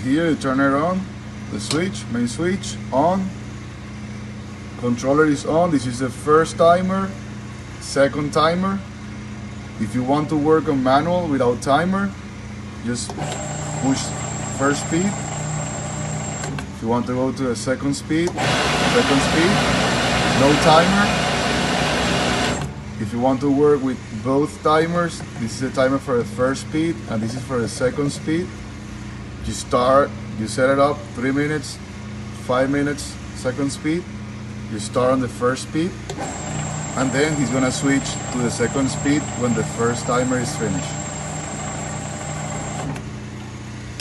here you turn it on, the switch, main switch, on. Controller is on. This is the first timer, second timer. If you want to work on manual without timer, just push first speed. If you want to go to the second speed, no timer. If you want to work with both timers, this is the timer for the first speed and this is for the second speed. You start, you set it up 3 minutes, 5 minutes, second speed. You start on the first speed and then he's gonna switch to the second speed when the first timer is finished.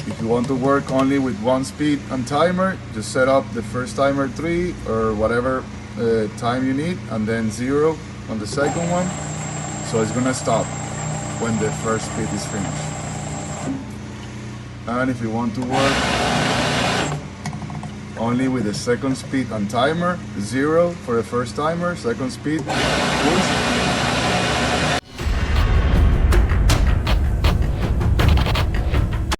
If you want to work only with one speed and timer, just set up the first timer 3 or whatever time you need and then 0 on the second one. So it's gonna stop when the first speed is finished. And if you want to work only with the second speed and timer, 0 for the first timer, second speed, push,